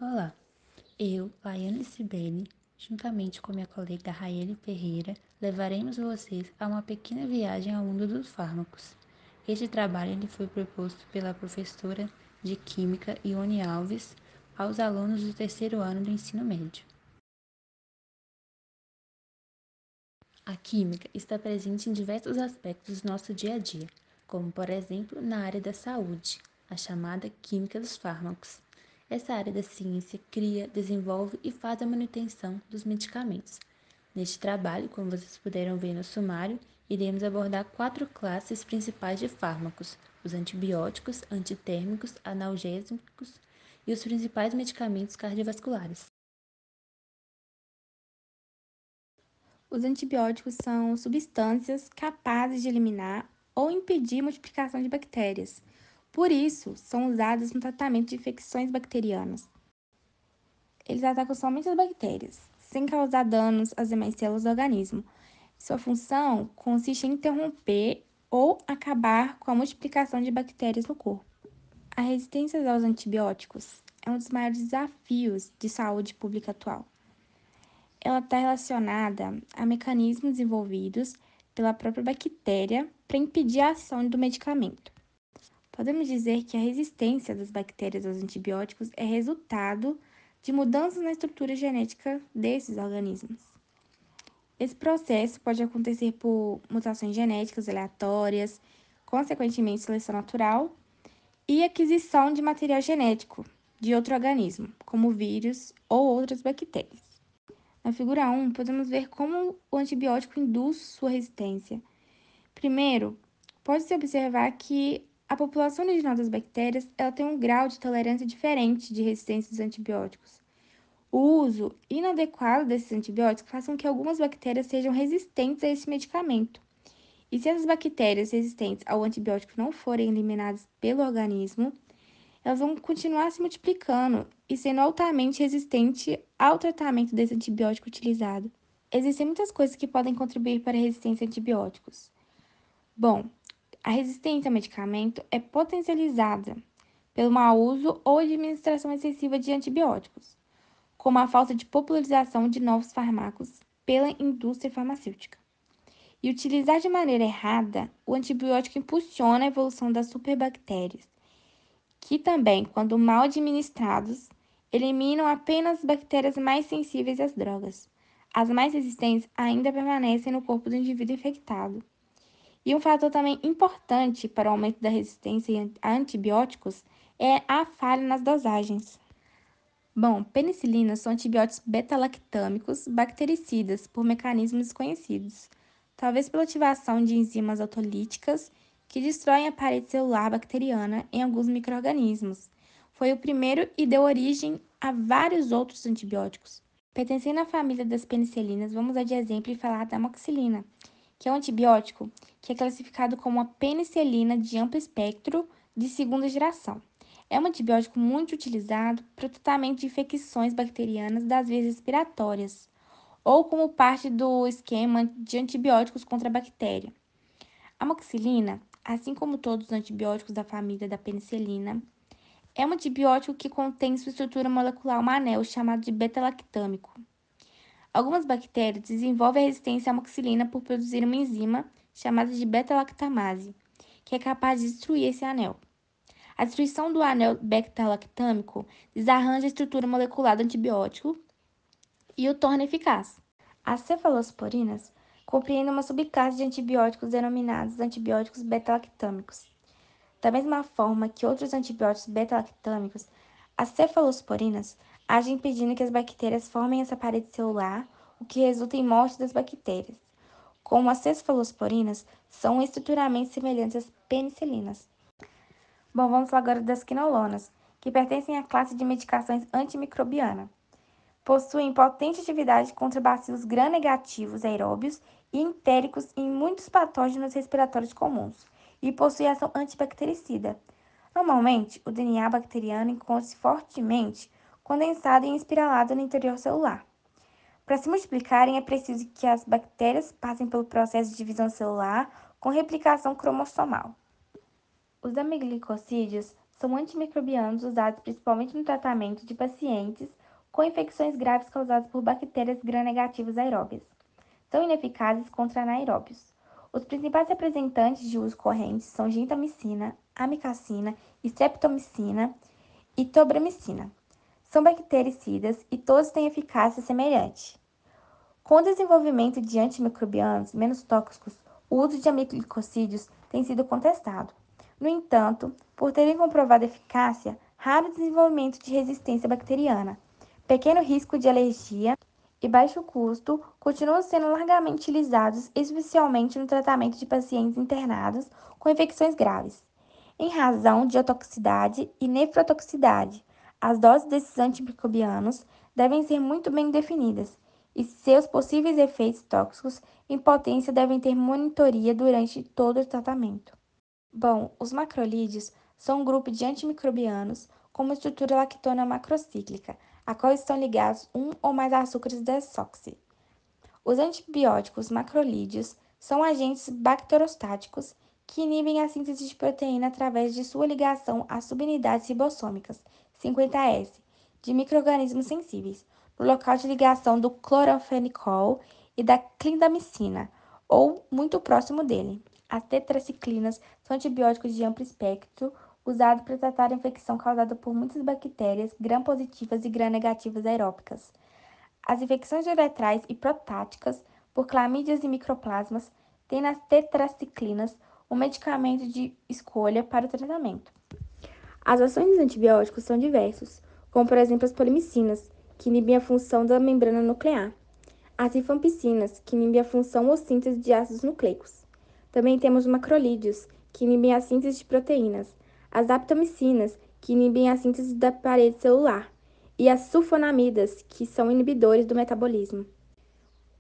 Olá, eu, Laiane Cibele, juntamente com minha colega Raiane Ferreira, levaremos vocês a uma pequena viagem ao mundo dos fármacos. Este trabalho ele foi proposto pela professora de Química Ione Alves aos alunos do terceiro ano do ensino médio. A química está presente em diversos aspectos do nosso dia a dia, como, por exemplo, na área da saúde, a chamada química dos fármacos. Essa área da ciência cria, desenvolve e faz a manutenção dos medicamentos. Neste trabalho, como vocês puderam ver no sumário, iremos abordar 4 classes principais de fármacos: os antibióticos, antitérmicos, analgésicos e os principais medicamentos cardiovasculares. Os antibióticos são substâncias capazes de eliminar ou impedir a multiplicação de bactérias. Por isso, são usados no tratamento de infecções bacterianas. Eles atacam somente as bactérias, sem causar danos às demais células do organismo. Sua função consiste em interromper ou acabar com a multiplicação de bactérias no corpo. A resistência aos antibióticos é um dos maiores desafios de saúde pública atual. Ela está relacionada a mecanismos desenvolvidos pela própria bactéria para impedir a ação do medicamento. Podemos dizer que a resistência das bactérias aos antibióticos é resultado de mudanças na estrutura genética desses organismos. Esse processo pode acontecer por mutações genéticas aleatórias, consequentemente seleção natural e aquisição de material genético de outro organismo, como vírus ou outras bactérias. Na figura 1, podemos ver como o antibiótico induz sua resistência. Primeiro, pode-se observar que a população original das bactérias ela tem um grau de tolerância diferente de resistência aos antibióticos. O uso inadequado desses antibióticos faz com que algumas bactérias sejam resistentes a esse medicamento. E se essas bactérias resistentes ao antibiótico não forem eliminadas pelo organismo, elas vão continuar se multiplicando e sendo altamente resistentes ao tratamento desse antibiótico utilizado. Existem muitas coisas que podem contribuir para a resistência a antibióticos. Bom, a resistência a medicamento é potencializada pelo mau uso ou administração excessiva de antibióticos, como a falta de popularização de novos fármacos pela indústria farmacêutica. E utilizar de maneira errada, o antibiótico impulsiona a evolução das superbactérias, que também, quando mal administrados, eliminam apenas as bactérias mais sensíveis às drogas. As mais resistentes ainda permanecem no corpo do indivíduo infectado. E um fator também importante para o aumento da resistência a antibióticos é a falha nas dosagens. Bom, penicilinas são antibióticos beta-lactâmicos bactericidas por mecanismos desconhecidos, talvez pela ativação de enzimas autolíticas que destroem a parede celular bacteriana em alguns micro-organismos. Foi o primeiro e deu origem a vários outros antibióticos. Pertencendo à família das penicilinas, vamos dar de exemplo e falar da amoxicilina, que é um antibiótico que é classificado como uma penicilina de amplo espectro de segunda geração. É um antibiótico muito utilizado para o tratamento de infecções bacterianas das vias respiratórias, ou como parte do esquema de antibióticos contra a bactéria. A amoxicilina, assim como todos os antibióticos da família da penicilina, é um antibiótico que contém em sua estrutura molecular um anel chamado de beta-lactâmico. Algumas bactérias desenvolvem a resistência à amoxicilina por produzir uma enzima chamada de beta-lactamase, que é capaz de destruir esse anel. A destruição do anel beta-lactâmico desarranja a estrutura molecular do antibiótico e o torna eficaz. As cefalosporinas compreendem uma subclasse de antibióticos denominados antibióticos beta-lactâmicos. Da mesma forma que outros antibióticos beta-lactâmicos, as cefalosporinas agem impedindo que as bactérias formem essa parede celular, o que resulta em morte das bactérias. Como as cefalosporinas são estruturalmente semelhantes às penicilinas. Bom, vamos falar agora das quinolonas, que pertencem à classe de medicações antimicrobiana. Possuem potente atividade contra bacilos gram-negativos aeróbios e entéricos em muitos patógenos respiratórios comuns e possuem ação antibactericida. Normalmente, o DNA bacteriano encontra-se fortemente condensado e espiralado no interior celular. Para se multiplicarem, é preciso que as bactérias passem pelo processo de divisão celular com replicação cromossomal. Os amiglicosídeos são antimicrobianos usados principalmente no tratamento de pacientes com infecções graves causadas por bactérias gram-negativas aeróbias. São ineficazes contra anaeróbios. Os principais representantes de uso corrente são gentamicina, amicacina, streptomicina e tobramicina. São bactericidas e todos têm eficácia semelhante. Com o desenvolvimento de antimicrobianos menos tóxicos, o uso de amiglicosídeos tem sido contestado. No entanto, por terem comprovado eficácia, raro desenvolvimento de resistência bacteriana, pequeno risco de alergia e baixo custo continuam sendo largamente utilizados, especialmente no tratamento de pacientes internados com infecções graves. Em razão de otoxicidade e nefrotoxicidade, as doses desses antimicrobianos devem ser muito bem definidas e seus possíveis efeitos tóxicos em potência devem ter monitoria durante todo o tratamento. Bom, os macrolídeos são um grupo de antimicrobianos com uma estrutura lactona macrocíclica, a qual estão ligados um ou mais açúcares desoxi. Os antibióticos macrolídeos são agentes bacterostáticos que inibem a síntese de proteína através de sua ligação às subunidades ribossômicas 50S de micro-organismos sensíveis, no local de ligação do cloranfenicol e da clindamicina, ou muito próximo dele. As tetraciclinas são antibióticos de amplo espectro usados para tratar a infecção causada por muitas bactérias gram-positivas e gram-negativas aeróbicas. As infecções uretrais e prostáticas por clamídias e microplasmas têm nas tetraciclinas um medicamento de escolha para o tratamento. As ações dos antibióticos são diversas, como por exemplo as polimicinas, que inibem a função da membrana nuclear, as rifampicinas, que inibem a função ou síntese de ácidos nucleicos. Também temos os macrolídeos, que inibem a síntese de proteínas, as aptomicinas, que inibem a síntese da parede celular, e as sulfonamidas, que são inibidores do metabolismo.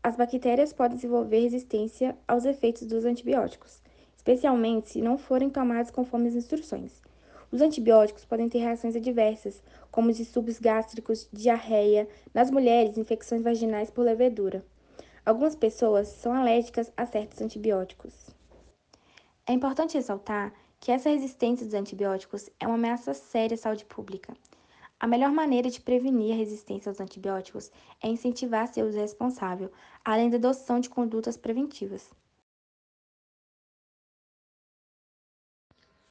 As bactérias podem desenvolver resistência aos efeitos dos antibióticos, especialmente se não forem tomados conforme as instruções. Os antibióticos podem ter reações adversas, como distúrbios gástricos, diarreia, nas mulheres, infecções vaginais por levedura. Algumas pessoas são alérgicas a certos antibióticos. É importante ressaltar que essa resistência dos antibióticos é uma ameaça séria à saúde pública. A melhor maneira de prevenir a resistência aos antibióticos é incentivar seu uso responsável, além da adoção de condutas preventivas.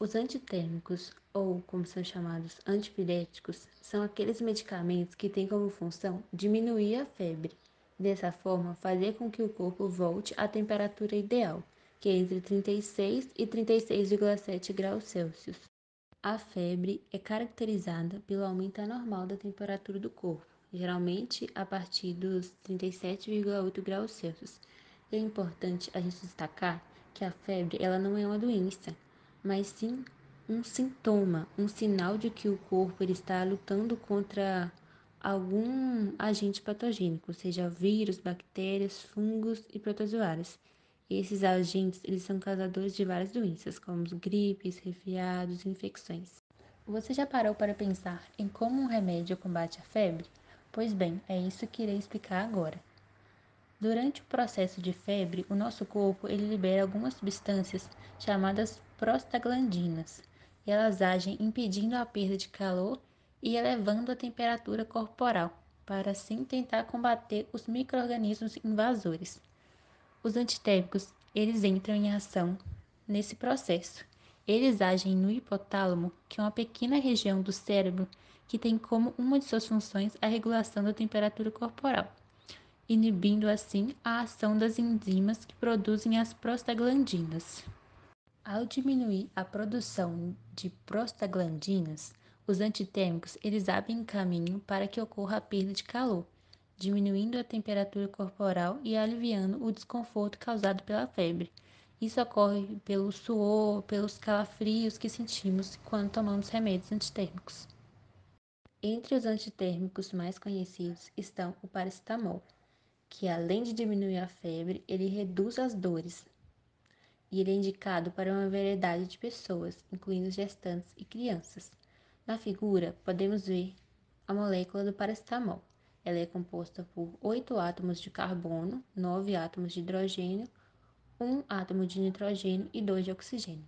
Os antitérmicos, ou como são chamados antipiréticos, são aqueles medicamentos que têm como função diminuir a febre. Dessa forma, fazer com que o corpo volte à temperatura ideal, que é entre 36 e 36,7 graus Celsius. A febre é caracterizada pelo aumento anormal da temperatura do corpo, geralmente a partir dos 37,8 graus Celsius. É importante a gente destacar que a febre ela não é uma doença, mas sim um sintoma, um sinal de que o corpo ele está lutando contra algum agente patogênico, seja vírus, bactérias, fungos e protozoários. Esses agentes eles são causadores de várias doenças, como gripes, resfriados e infecções. Você já parou para pensar em como um remédio combate a febre? Pois bem, é isso que irei explicar agora. Durante o processo de febre, o nosso corpo ele libera algumas substâncias chamadas prostaglandinas. E elas agem impedindo a perda de calor e elevando a temperatura corporal, para assim tentar combater os micro-organismos invasores. Os antitérmicos, eles entram em ação nesse processo. Eles agem no hipotálamo, que é uma pequena região do cérebro que tem como uma de suas funções a regulação da temperatura corporal, inibindo assim a ação das enzimas que produzem as prostaglandinas. Ao diminuir a produção de prostaglandinas, os antitérmicos eles abrem caminho para que ocorra a perda de calor, diminuindo a temperatura corporal e aliviando o desconforto causado pela febre. Isso ocorre pelo suor, pelos calafrios que sentimos quando tomamos remédios antitérmicos. Entre os antitérmicos mais conhecidos estão o paracetamol, que além de diminuir a febre, ele reduz as dores, e ele é indicado para uma variedade de pessoas, incluindo gestantes e crianças. Na figura, podemos ver a molécula do paracetamol. Ela é composta por 8 átomos de carbono, 9 átomos de hidrogênio, um átomo de nitrogênio e 2 de oxigênio.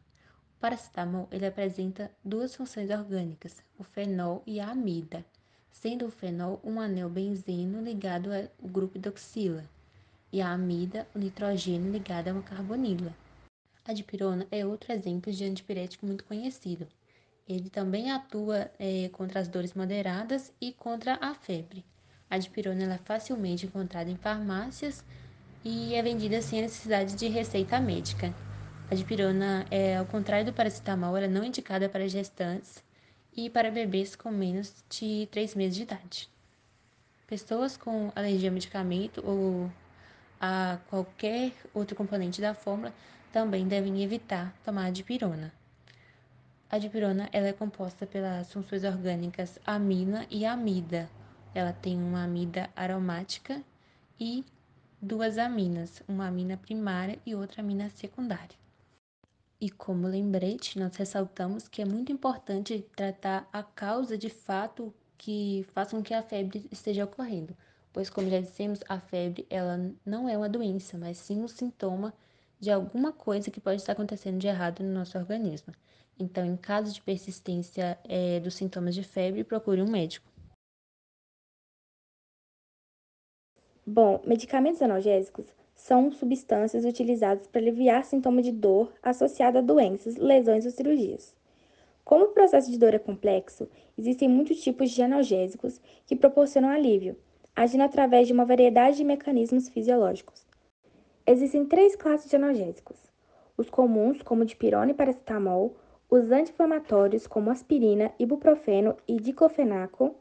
O paracetamol ele apresenta duas funções orgânicas, o fenol e a amida, sendo o fenol um anel benzeno ligado ao grupo hidroxila e a amida o nitrogênio ligado a uma carbonila. A dipirona é outro exemplo de antipirético muito conhecido. Ele também atua contra as dores moderadas e contra a febre. A dipirona ela é facilmente encontrada em farmácias e é vendida sem a necessidade de receita médica. A dipirona, ao contrário do paracetamol, ela não é indicada para gestantes e para bebês com menos de 3 meses de idade. Pessoas com alergia a medicamento ou a qualquer outro componente da fórmula também devem evitar tomar a dipirona. A dipirona ela é composta pelas funções orgânicas amina e amida. Ela tem uma amida aromática e duas aminas, uma amina primária e outra amina secundária. E como lembrete, nós ressaltamos que é muito importante tratar a causa de fato que faça com que a febre esteja ocorrendo, pois como já dissemos, a febre ela não é uma doença, mas sim um sintoma de alguma coisa que pode estar acontecendo de errado no nosso organismo. Então, em caso de persistência dos sintomas de febre, procure um médico. Bom, medicamentos analgésicos são substâncias utilizadas para aliviar sintomas de dor associada a doenças, lesões ou cirurgias. Como o processo de dor é complexo, existem muitos tipos de analgésicos que proporcionam alívio, agindo através de uma variedade de mecanismos fisiológicos. Existem três classes de analgésicos: os comuns, como dipirona e paracetamol, os anti-inflamatórios, como aspirina, ibuprofeno e diclofenaco,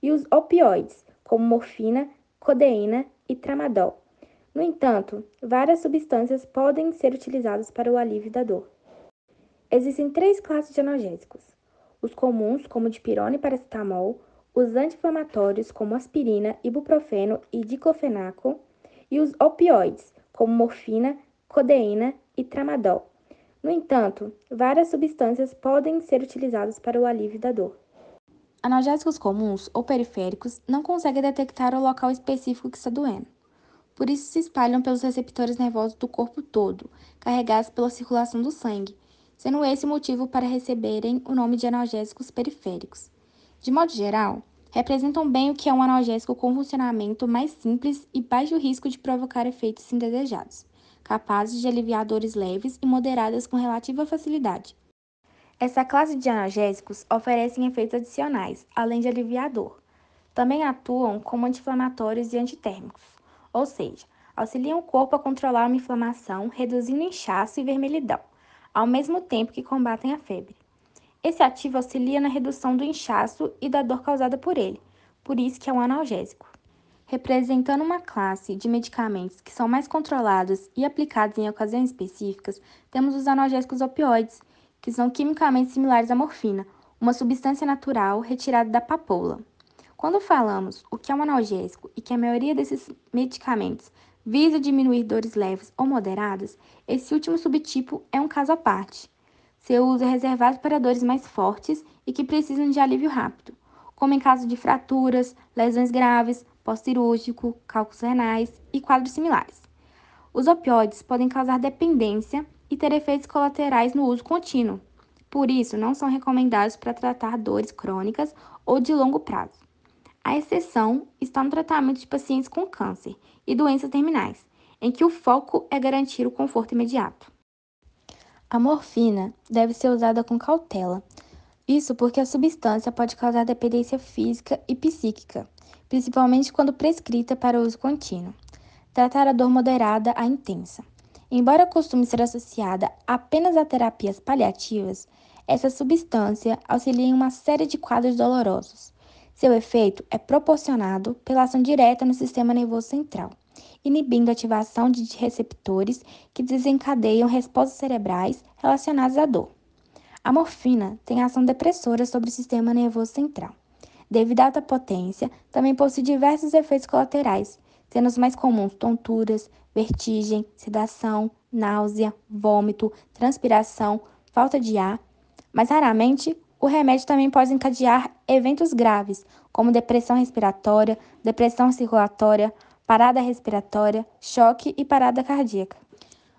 e os opioides, como morfina, codeína e tramadol. No entanto, várias substâncias podem ser utilizadas para o alívio da dor. Existem três classes de analgésicos: os comuns, como dipirona e paracetamol, os anti-inflamatórios, como aspirina, ibuprofeno e diclofenaco, e os opioides, como morfina, codeína e tramadol. No entanto, várias substâncias podem ser utilizadas para o alívio da dor. Analgésicos comuns ou periféricos não conseguem detectar o local específico que está doendo. Por isso se espalham pelos receptores nervosos do corpo todo, carregados pela circulação do sangue, sendo esse o motivo para receberem o nome de analgésicos periféricos. De modo geral, representam bem o que é um analgésico com funcionamento mais simples e baixo risco de provocar efeitos indesejados, capazes de aliviar dores leves e moderadas com relativa facilidade. Essa classe de analgésicos oferecem efeitos adicionais, além de aliviar a dor. Também atuam como anti-inflamatórios e antitérmicos, ou seja, auxiliam o corpo a controlar uma inflamação, reduzindo inchaço e vermelhidão, ao mesmo tempo que combatem a febre. Esse ativo auxilia na redução do inchaço e da dor causada por ele, por isso que é um analgésico. Representando uma classe de medicamentos que são mais controlados e aplicados em ocasiões específicas, temos os analgésicos opioides, que são quimicamente similares à morfina, uma substância natural retirada da papoula. Quando falamos o que é um analgésico e que a maioria desses medicamentos visa diminuir dores leves ou moderadas, esse último subtipo é um caso à parte. Seu uso é reservado para dores mais fortes e que precisam de alívio rápido, como em caso de fraturas, lesões graves, pós-cirúrgico, cálculos renais e quadros similares. Os opioides podem causar dependência e ter efeitos colaterais no uso contínuo. Por isso, não são recomendados para tratar dores crônicas ou de longo prazo. A exceção está no tratamento de pacientes com câncer e doenças terminais, em que o foco é garantir o conforto imediato. A morfina deve ser usada com cautela. Isso porque a substância pode causar dependência física e psíquica, principalmente quando prescrita para uso contínuo. Tratar a dor moderada a intensa. Embora costume ser associada apenas a terapias paliativas, essa substância auxilia em uma série de quadros dolorosos. Seu efeito é proporcionado pela ação direta no sistema nervoso central, inibindo a ativação de receptores que desencadeiam respostas cerebrais relacionadas à dor. A morfina tem ação depressora sobre o sistema nervoso central. Devido à alta potência, também possui diversos efeitos colaterais, sendo os mais comuns tonturas, vertigem, sedação, náusea, vômito, transpiração, falta de ar. Mas raramente, o remédio também pode encadear eventos graves, como depressão respiratória, depressão circulatória, parada respiratória, choque e parada cardíaca.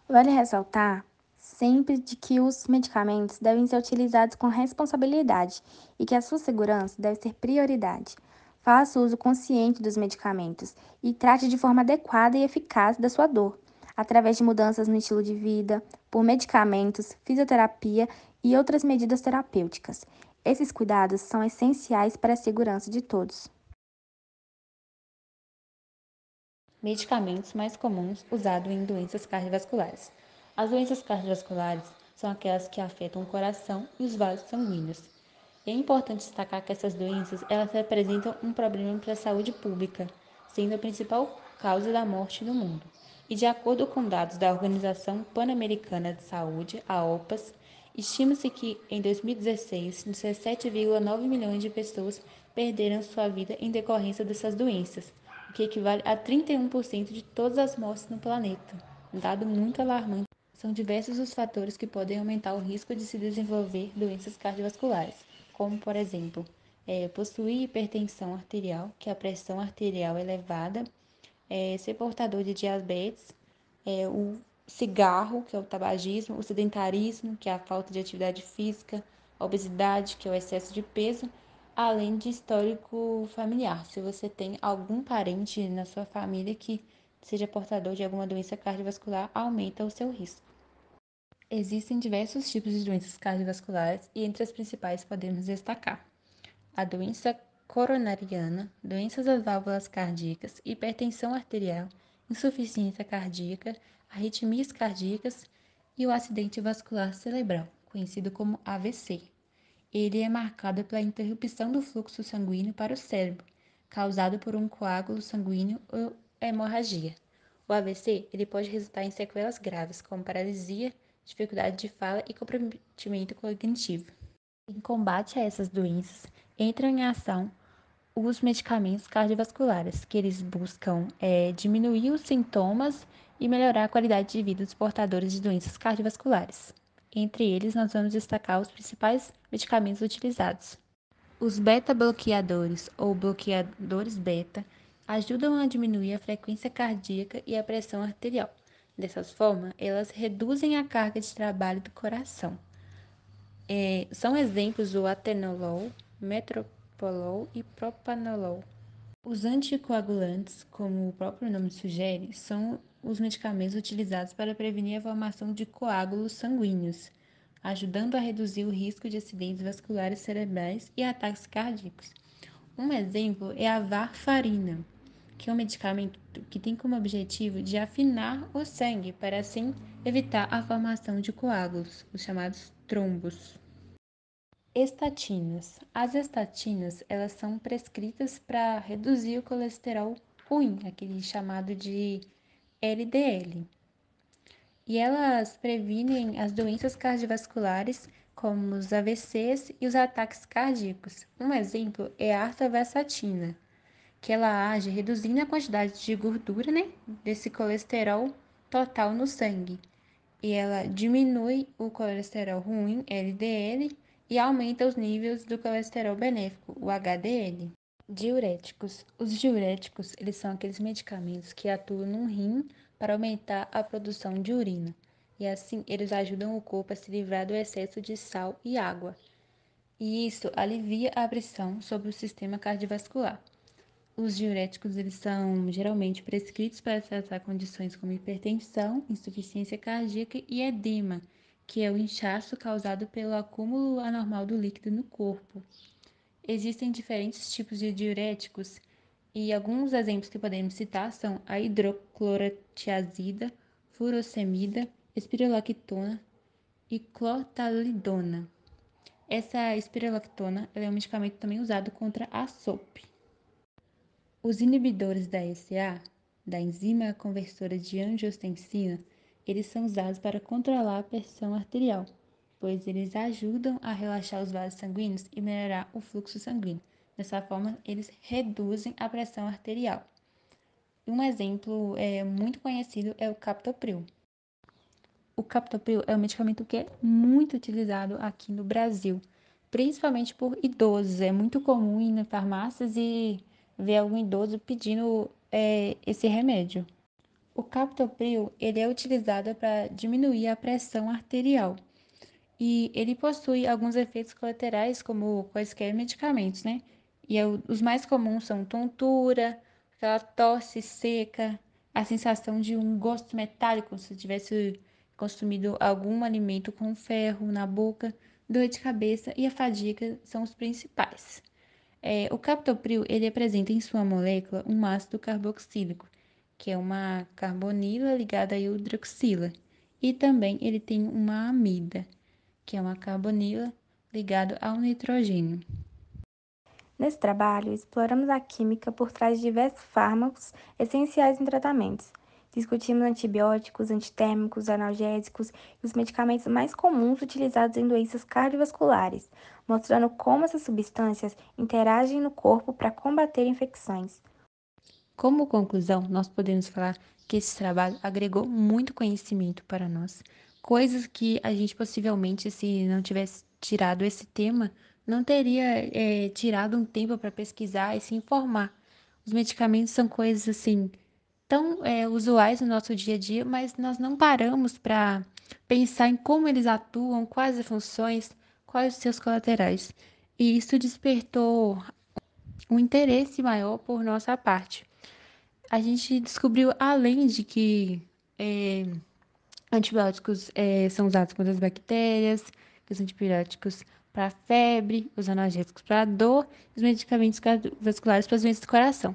Vale ressaltar, sempre de que os medicamentos devem ser utilizados com responsabilidade e que a sua segurança deve ser prioridade. Faça uso consciente dos medicamentos e trate de forma adequada e eficaz da sua dor, através de mudanças no estilo de vida, por medicamentos, fisioterapia e outras medidas terapêuticas. Esses cuidados são essenciais para a segurança de todos. Medicamentos mais comuns usados em doenças cardiovasculares. As doenças cardiovasculares são aquelas que afetam o coração e os vasos sanguíneos. É importante destacar que essas doenças elas representam um problema para a saúde pública, sendo a principal causa da morte no mundo. E de acordo com dados da Organização Pan-Americana de Saúde, a OPAS, estima-se que em 2016, 17,9 milhões de pessoas perderam sua vida em decorrência dessas doenças, o que equivale a 31% de todas as mortes no planeta. Um dado muito alarmante. São diversos os fatores que podem aumentar o risco de se desenvolver doenças cardiovasculares, como, por exemplo, possuir hipertensão arterial, que é a pressão arterial elevada, ser portador de diabetes, o cigarro, que é o tabagismo, o sedentarismo, que é a falta de atividade física, a obesidade, que é o excesso de peso, além de histórico familiar. Se você tem algum parente na sua família que seja portador de alguma doença cardiovascular, aumenta o seu risco. Existem diversos tipos de doenças cardiovasculares e entre as principais podemos destacar a doença coronariana, doenças das válvulas cardíacas, hipertensão arterial, insuficiência cardíaca, arritmias cardíacas e o acidente vascular cerebral, conhecido como AVC. Ele é marcado pela interrupção do fluxo sanguíneo para o cérebro, causado por um coágulo sanguíneo ou hemorragia. O AVC ele pode resultar em sequelas graves, como paralisia, dificuldade de fala e comprometimento cognitivo. Em combate a essas doenças, entram em ação os medicamentos cardiovasculares, que eles buscam diminuir os sintomas e melhorar a qualidade de vida dos portadores de doenças cardiovasculares. Entre eles, nós vamos destacar os principais medicamentos utilizados. Os beta-bloqueadores ou bloqueadores beta ajudam a diminuir a frequência cardíaca e a pressão arterial. Dessa forma, elas reduzem a carga de trabalho do coração. São exemplos o atenolol, metoprolol e propanolol. Os anticoagulantes, como o próprio nome sugere, são os medicamentos utilizados para prevenir a formação de coágulos sanguíneos, ajudando a reduzir o risco de acidentes vasculares cerebrais e ataques cardíacos. Um exemplo é a varfarina, que é um medicamento que tem como objetivo de afinar o sangue para assim evitar a formação de coágulos, os chamados trombos. Estatinas. As estatinas, elas são prescritas para reduzir o colesterol ruim, aquele chamado de LDL. E elas previnem as doenças cardiovasculares, como os AVCs e os ataques cardíacos. Um exemplo é a artavastatina, que ela age reduzindo a quantidade de gordura, né, desse colesterol total no sangue. E ela diminui o colesterol ruim, LDL, e aumenta os níveis do colesterol benéfico, o HDL. Diuréticos. Os diuréticos, eles são aqueles medicamentos que atuam no rim para aumentar a produção de urina. E assim, eles ajudam o corpo a se livrar do excesso de sal e água. E isso alivia a pressão sobre o sistema cardiovascular. Os diuréticos eles são geralmente prescritos para tratar condições como hipertensão, insuficiência cardíaca e edema, que é o inchaço causado pelo acúmulo anormal do líquido no corpo. Existem diferentes tipos de diuréticos e alguns exemplos que podemos citar são a hidroclorotiazida, furosemida, espirolactona e clortalidona. Essa espirolactona é um medicamento também usado contra a SOP. Os inibidores da ECA, da enzima conversora de angiotensina, eles são usados para controlar a pressão arterial, pois eles ajudam a relaxar os vasos sanguíneos e melhorar o fluxo sanguíneo. Dessa forma, eles reduzem a pressão arterial. Um exemplo muito conhecido é o captopril. O captopril é um medicamento que é muito utilizado aqui no Brasil, principalmente por idosos. É muito comum ir nas farmácias e ver algum idoso pedindo esse remédio. O captopril, ele é utilizado para diminuir a pressão arterial e ele possui alguns efeitos colaterais, como quaisquer medicamentos, né? Os mais comuns são tontura, aquela tosse seca, a sensação de um gosto metálico, como se tivesse consumido algum alimento com ferro na boca, dor de cabeça e a fadiga são os principais. O captopril, ele apresenta em sua molécula um ácido carboxílico, que é uma carbonila ligada à hidroxila, e também ele tem uma amida, que é uma carbonila ligada ao nitrogênio. Nesse trabalho, exploramos a química por trás de diversos fármacos essenciais em tratamentos. Discutimos antibióticos, antitérmicos, analgésicos e os medicamentos mais comuns utilizados em doenças cardiovasculares, mostrando como essas substâncias interagem no corpo para combater infecções. Como conclusão, nós podemos falar que esse trabalho agregou muito conhecimento para nós, coisas que a gente possivelmente, se não tivesse tirado esse tema, não teria tirado um tempo para pesquisar e se informar. Os medicamentos são coisas assim tão usuais no nosso dia a dia, mas nós não paramos para pensar em como eles atuam, quais as funções, quais os seus colaterais. E isso despertou um interesse maior por nossa parte. A gente descobriu, além de que antibióticos são usados contra as bactérias, que os antibióticos para febre, os analgésicos para dor, os medicamentos cardiovasculares para as doenças do coração.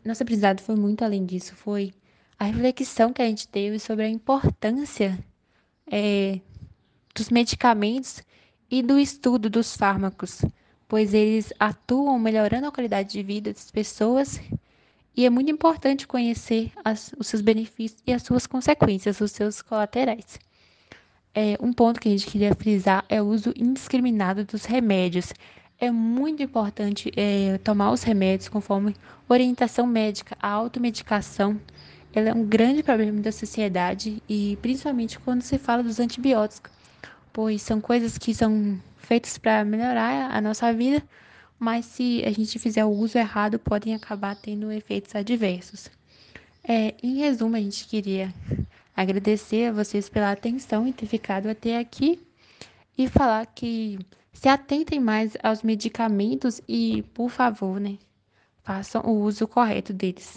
Nosso aprendizado foi muito além disso, foi a reflexão que a gente teve sobre a importância dos medicamentos e do estudo dos fármacos, pois eles atuam melhorando a qualidade de vida das pessoas e é muito importante conhecer os seus benefícios e as suas consequências, os seus colaterais. Um ponto que a gente queria frisar é o uso indiscriminado dos remédios. É muito importante tomar os remédios conforme orientação médica. A automedicação, ela é um grande problema da sociedade e principalmente quando se fala dos antibióticos, pois são coisas que são feitas para melhorar a nossa vida, mas se a gente fizer o uso errado, podem acabar tendo efeitos adversos. Em resumo, a gente queria agradecer a vocês pela atenção e ter ficado até aqui e falar que se atentem mais aos medicamentos e, por favor, né, façam o uso correto deles.